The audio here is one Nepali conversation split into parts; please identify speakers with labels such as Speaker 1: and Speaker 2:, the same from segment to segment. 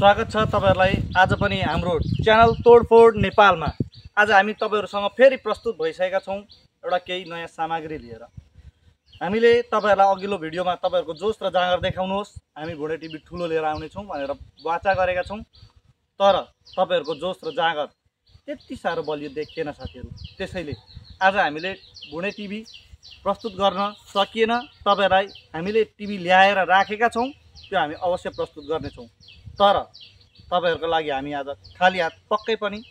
Speaker 1: स्वागत छ तपाईहरुलाई आज पनि हाम्रो च्यानल तोडफोड नेपालमा। आज हामी तपाईहरुसँग फेरि प्रस्तुत भइसकेका छौं एउटा केही नयाँ सामग्री लिएर। हामीले तपाईहरुलाई अघिल्लो भिडियोमा तपाईहरुको जोश र जाँगर देखाउनुहोस्, हामी भुडे टिभी ठुलो लिएर आउने छौं भनेर वाचा गरेका छौं। तर तपाईहरुको जोश र जाँगर त्यति साह्रो बलियो देखिएन साथीहरु। त्यसैले आज हामीले भुडे टिभी प्रस्तुत गर्न सकिएन। तपाईहरुलाई हामीले टिभी ल्याएर राखेका छौं, त्यो हामी अवश्य प्रस्तुत गर्ने छौं। तर तपाईहरुको लागि हामी आज खाली हात पक्कै पनि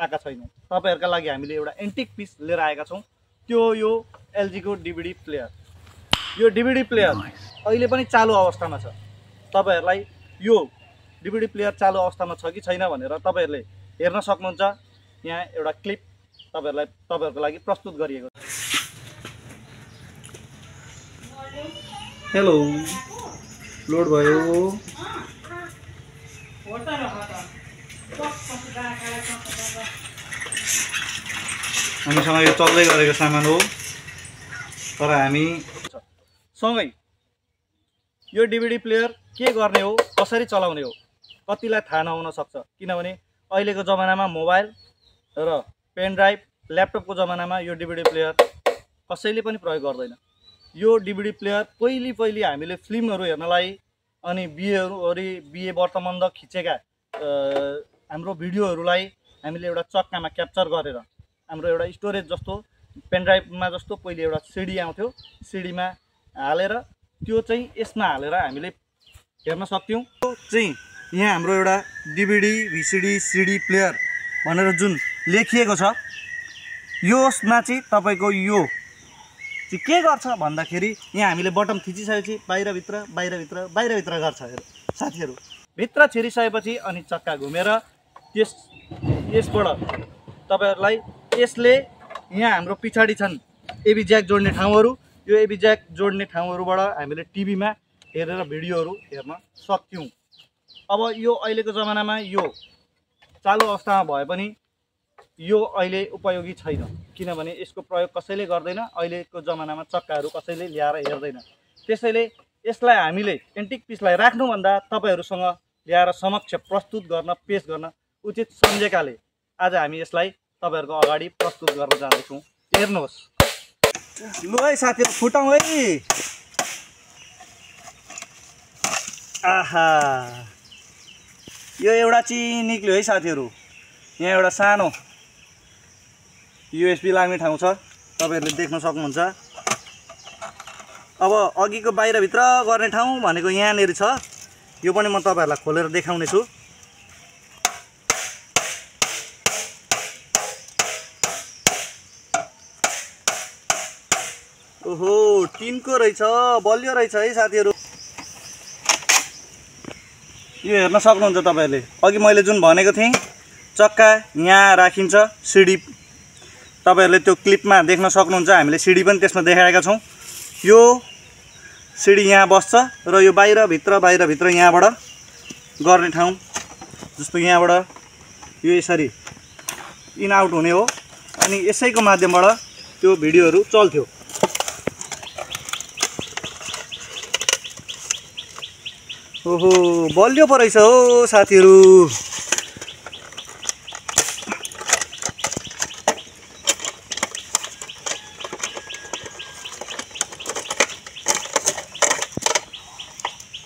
Speaker 1: आएका छैनौं। तपाईहरुका लागि हामीले एउटा एन्टिक पिस लिएर आएका छौं। त्यो यो एलजी को डीवीडी प्लेयर। यो डीवीडी प्लेयर अहिले पनि चालु अवस्थामा छ। तपाईहरुलाई यो डीवीडी प्लेयर चालु अवस्थामा छ कि छैन भनेर तपाईहरुले हेर्न सक्नुहुन्छ। यहाँ एउटा क्लिप तपाईहरुको लागि प्रस्तुत गरिएको छ। हेलो, लोड भयो। हामीसँग यो चल्दै गरेको सामान हो। तर हामी सँगै यो डीवीडी प्लेयर के गर्ने हो, कसरी चलाउने हो कतिलाई थाहा नहुन सक्छ। किनभने अहिलेको जमानामा मोबाइल र पेन ड्राइभ ल्यापटपको जमानामा यो डीवीडी प्लेयर कसैले पनि प्रयोग गर्दैन। यो डीवीडी प्लेयर पहिले हामीले फिल्महरु हेर्नलाई अनि बिए वर्तमान खिचेका हाम्रो भिडियोहरुलाई हामीले एउटा चक्कामा क्याप्चर गरेर हाम्रो एउटा स्टोरेज जस्तो पेन ड्राइभमा जस्तो पहिले एउटा सिडी आउँथ्यो, सिडीमा हालेर त्यो चाहिँ यसमा हालेर हामीले हेर्न सक्थ्यौं। त्यो चाहिँ यहाँ हाम्रो एउटा डीवीडी भिसिडी सिडी प्लेयर भनेर जुन लेखिएको छ, यसमा चाहिँ तपाईको यो चाहिँ के गर्छ भन्दाखेरि यहाँ हामीले बटन थिचिसकेपछि बाहिरभित्र गर्छ। हेर साथीहरु, भित्र छिरिसकेपछि अनि चक्का घुमेर यसबाट तपाईहरुलाई यसले यहाँ हाम्रो पिछाडी छन् एबी ज्याक जोड्ने ठाउँहरु। यो एबी ज्याक जोड्ने ठाउँहरुबाट हामीले टिभीमा हेरेर भिडियोहरु हेर्न सक्थ्यौं। अब यो अहिलेको जमानामा यो चालु अवस्थामा भए पनि यो अहिले उपयोगी छैन। किनभने यसको प्रयोग कसैले गर्दैन। अहिलेको जमानामा चक्काहरु कसैले ल्याएर हेर्दैन। त्यसैले यसलाई हामीले एन्टिक पिसलाई राख्नुभन्दा तपाईहरुसँग ल्याएर समक्ष प्रस्तुत गर्न पेश गर्न उचित सम्झेकाले आज हामी यसलाई तपाईहरुको अगाडि प्रस्तुत गर्न जाँदै छौं। हेर्नुहोस्। लु है साथीहरु, फुटाउँ है। आहा, यो एउटा चाहिँ निक्ल्यो है साथीहरु। यहाँ एउटा सानो यूएसबी लाग्ने ठाउँ छ, तपाईहरुले देख्न सक्नुहुन्छ। अब अघिको बाहिरभित्र गर्ने ठाउँ भनेको यहाँनेरि छ। यो पनि म तपाईहरुलाई खोलेर देखाउने छु। ओहो, टिनको रहेछ, बलियो रहेछ है साथीहरु। यो हेर्न सक्नुहुन्छ तपाईहरुले। अघि मैले जुन भनेको थिएँ चक्का यहाँ राखिन्छ, सिडी तपाईहरुले त्यो क्लिपमा देख्न सक्नुहुन्छ। हामीले सिडी पनि त्यसमा देखाएका छौं। यो सिडी यहाँ बस्छ र यो बाहिरभित्र यहाँबाट गर्ने ठाउँ जस्तो यहाँबाट यो यसरी इन आउट हुने हो। अनि यसैको माध्यमबाट त्यो भिडियोहरु चल्थ्यो। ओहो, बलियो पो रहेछ हो साथीहरु।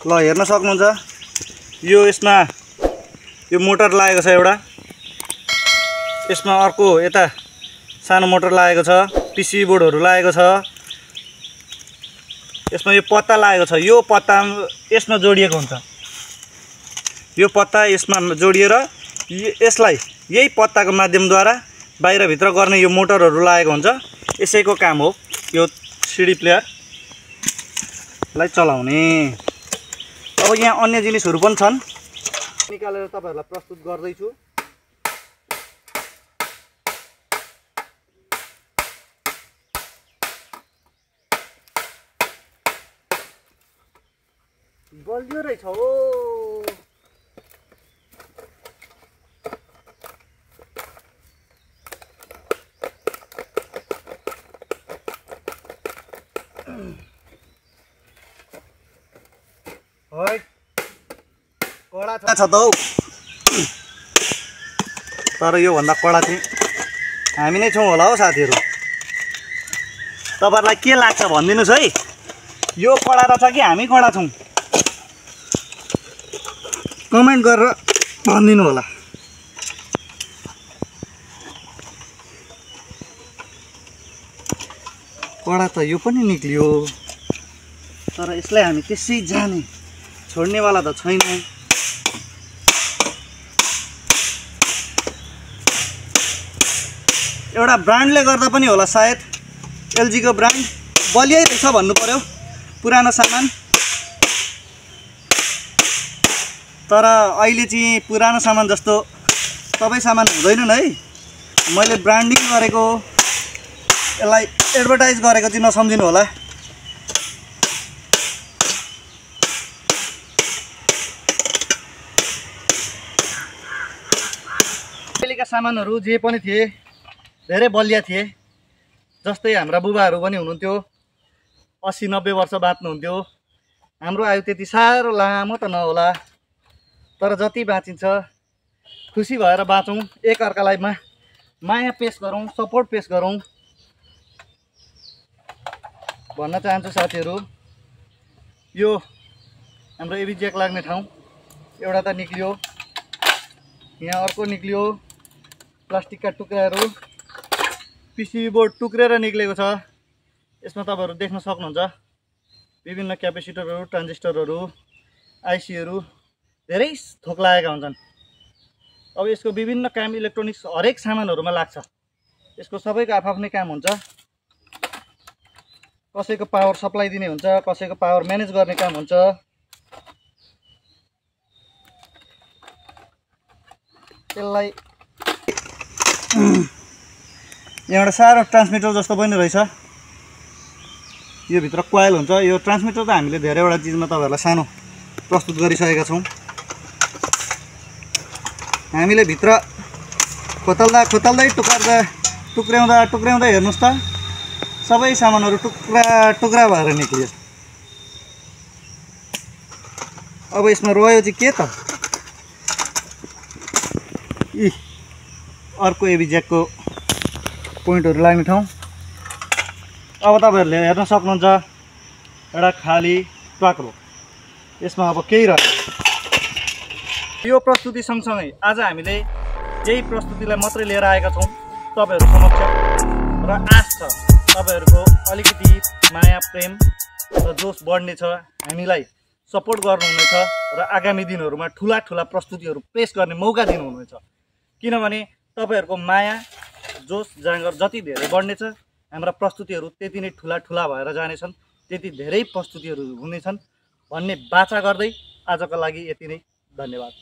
Speaker 1: ल हेर्न सक्नुहुन्छ। यो यसमा यो मोटर लागेको छ एउटा, यसमा अर्को यता सानो मोटर लागेको छ, पीसी बोर्डहरु लागेको छ। यसमा यो पत्ता लागेको छ। यो पत्ता यसमा जोडिएको हुन्छ। यो पत्ता यसमा जोडिएर यसलाई यही पत्ताको माध्यमद्वारा बाहिरभित्र गर्ने यो मोटरहरु लागेको हुन्छ। यसैको काम हो यो सिडी प्लेयरलाई चलाउने। अब यहाँ अन्य जिनिसहरु पनि छन्, निकालेर तपाईहरुलाई प्रस्तुत गर्दै छु। बलियो रहेछ हो। है कडा छ त हौ, तर योभन्दा कडा चाहिँ हामी नै छौँ होला हौ साथीहरू। तपाईँहरूलाई के लाग्छ भनिदिनुहोस् है, यो कडा छ कि हामी कडा छौँ? कमेन्ट गरेर भनिदिनु होला। कडा त यो पनि निक्लियो, तर यसलाई हामी त्यसै जाने छोड्नेवाला त छैन। एउटा ब्रान्डले गर्दा पनि होला सायद, एलजीको ब्रान्ड बलियै रहेछ भन्नु पर्यो, पुरानो सामान। तर अहिले चाहिँ पुरानो सामान जस्तो सबै सामान हुँदैनन् है। मैले ब्रान्डिङ गरेको, यसलाई एडभर्टाइज गरेको चाहिँ नसम्झिनु होला। अहिलेका सामानहरू जे पनि थिए धेरै बलिया थिए। जस्तै हाम्रा बुबाहरू पनि हुनुहुन्थ्यो, 80-90 वर्ष बाँच्नुहुन्थ्यो। हाम्रो आयु त्यति साह्रो लामो त नहोला, तर जति बाँचिन्छ खुसी भएर बाँचौँ, एकअर्कालाई माया पेस गरौँ, सपोर्ट पेस गरौँ भन्न चाहन्छु साथीहरू। यो हाम्रो एबी ज्याक लाग्ने ठाउँ एउटा त निक्लियो, यहाँ अर्को निक्लियो। प्लास्टिकका टुक्राहरू, पिसिबी बोर्ड टुक्रेर निक्लेको छ। यसमा तपाईँहरू देख्न सक्नुहुन्छ विभिन्न क्यापेसिटरहरू, ट्रान्जिस्टरहरू, आइसीहरू धेरै थोक लागेका हुन्छन्। अब यसको विभिन्न काम इलेक्ट्रोनिक्स हरेक सामानहरूमा लाग्छ। यसको सबैको आफ्नै काम हुन्छ। कसैको पावर सप्लाई दिने हुन्छ, कसैको पावर म्यानेज गर्ने काम हुन्छ। यसलाई एउटा सानो ट्रान्समिटर जस्तो पनि रहेछ। यो भित्र कोइल हुन्छ। यो ट्रान्समिटर त हामीले धेरैवटा चिजमा तपाईँहरूलाई सानो प्रस्तुत गरिसकेका छौँ। हामीले भित्र खोतल्दै टुक्र्याउँदा हेर्नुहोस् त, सबै सामानहरू टुक्रा भएर निक्लियो। अब यसमा रह्यो चाहिँ के त, अर्को एबी ज्याकको पोइन्टहरू लाग्ने ठाउँ। अब तपाईँहरूले हेर्न सक्नुहुन्छ एउटा खाली ट्वाक्रो, यसमा अब केही रह्यो। यो प्रस्तुति सँगसँगै आज हामीले यही प्रस्तुतिलाई मात्रै लिएर आएका छौँ तपाईँहरू समक्ष, र आश छ तपाईँहरूको अलिकति माया प्रेम र जोस बढ्नेछ, हामीलाई सपोर्ट गर्नुहुनेछ र आगामी दिनहरूमा ठुला प्रस्तुतिहरू पेश गर्ने मौका दिनुहुनेछ। किनभने तपाईँहरूको माया जोस जाँगर जति धेरै बढ्नेछ, हाम्रा प्रस्तुतिहरू त्यति नै ठुला भएर जानेछन्, त्यति धेरै प्रस्तुतिहरू हुनेछन् भन्ने बाचा गर्दै आजको लागि यति नै। धन्यवाद।